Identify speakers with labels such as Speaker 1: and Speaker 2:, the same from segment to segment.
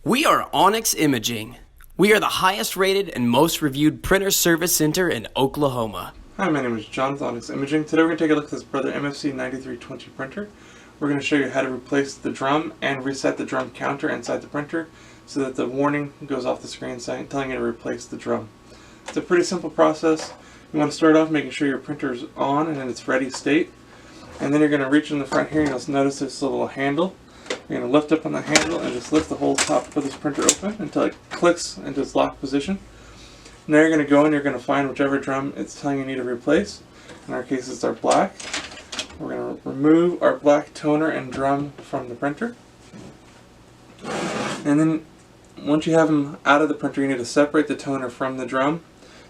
Speaker 1: We are Onyx Imaging. We are the highest rated and most reviewed printer service center in Oklahoma.
Speaker 2: Hi, my name is John with Onyx Imaging. Today we're going to take a look at this Brother MFC 9320 printer. We're going to show you how to replace the drum and reset the drum counter inside the printer so that the warning goes off the screen telling you to replace the drum. It's a pretty simple process. You want to start off making sure your printer is on and in its ready state. And then you're going to reach in the front here and you'll notice this little handle. You're going to lift up on the handle and just lift the whole top of this printer open until it clicks into its locked position. Now you're going to go and you're going to find whichever drum it's telling you need to replace. In our case it's our black. We're going to remove our black toner and drum from the printer. And then once you have them out of the printer, you need to separate the toner from the drum.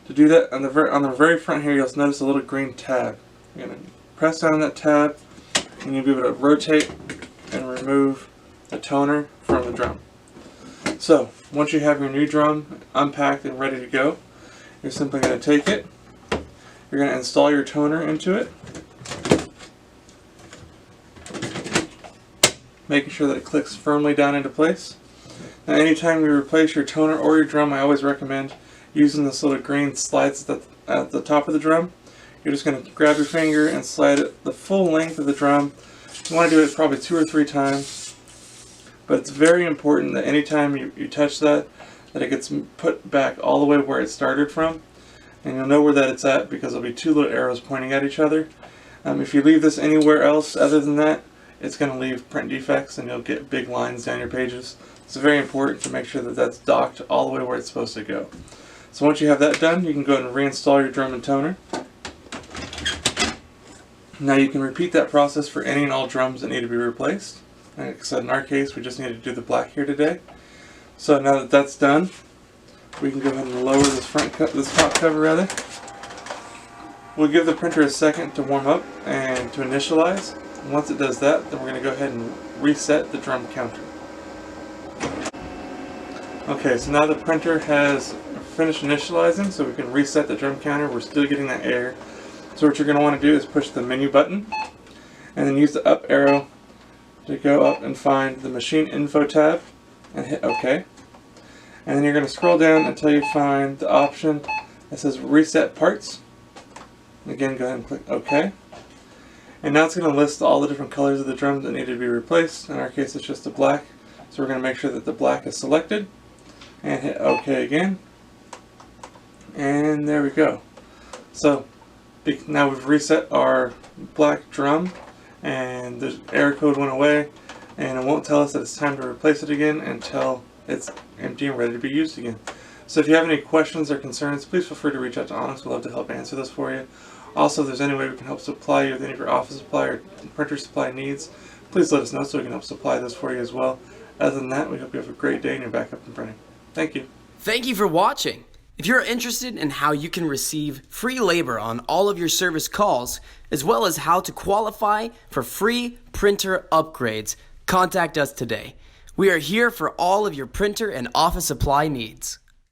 Speaker 2: To do that, on the very front here, you'll notice a little green tab. You're going to press down on that tab and you'll be able to rotate and remove the toner from the drum. So once you have your new drum unpacked and ready to go, you're simply going to take it, you're going to install your toner into it, making sure that it clicks firmly down into place. Now anytime you replace your toner or your drum, I always recommend using this little green slides at the top of the drum. You're just going to grab your finger and slide it the full length of the drum. You want to do it probably 2 or 3 times, but it's very important that anytime you touch that it gets put back all the way where it started from, and you'll know where that it's at because there'll be 2 little arrows pointing at each other. If you leave this anywhere else other than that, it's going to leave print defects and you'll get big lines down your pages. It's very important to make sure that that's docked all the way where it's supposed to go. So once you have that done, you can go ahead and reinstall your drum and toner. Now you can repeat that process for any and all drums that need to be replaced. Like I said, in our case, we just need to do the black here today. So now that that's done, we can go ahead and lower this top cover rather. We'll give the printer a second to warm up and to initialize. And once it does that, then we're going to go ahead and reset the drum counter. Okay, so now the printer has finished initializing, so we can reset the drum counter. We're still getting that error. So what you're going to want to do is push the menu button and then use the up arrow to go up and find the machine info tab and hit OK. And then you're going to scroll down until you find the option that says reset parts. Again, go ahead and click OK. And now it's going to list all the different colors of the drums that need to be replaced. In our case it's just the black. So we're going to make sure that the black is selected and hit OK again. And there we go. So now we've reset our black drum and the error code went away, and it won't tell us that it's time to replace it again until it's empty and ready to be used again. So if you have any questions or concerns, please feel free to reach out to Onyx. We'd love to help answer those for you. Also, if there's any way we can help supply you with any of your office supply or printer supply needs, please let us know so we can help supply those for you as well. Other than that, we hope you have a great day and you're back up and printing. Thank you.
Speaker 1: Thank you for watching. If you're interested in how you can receive free labor on all of your service calls, as well as how to qualify for free printer upgrades, contact us today. We are here for all of your printer and office supply needs.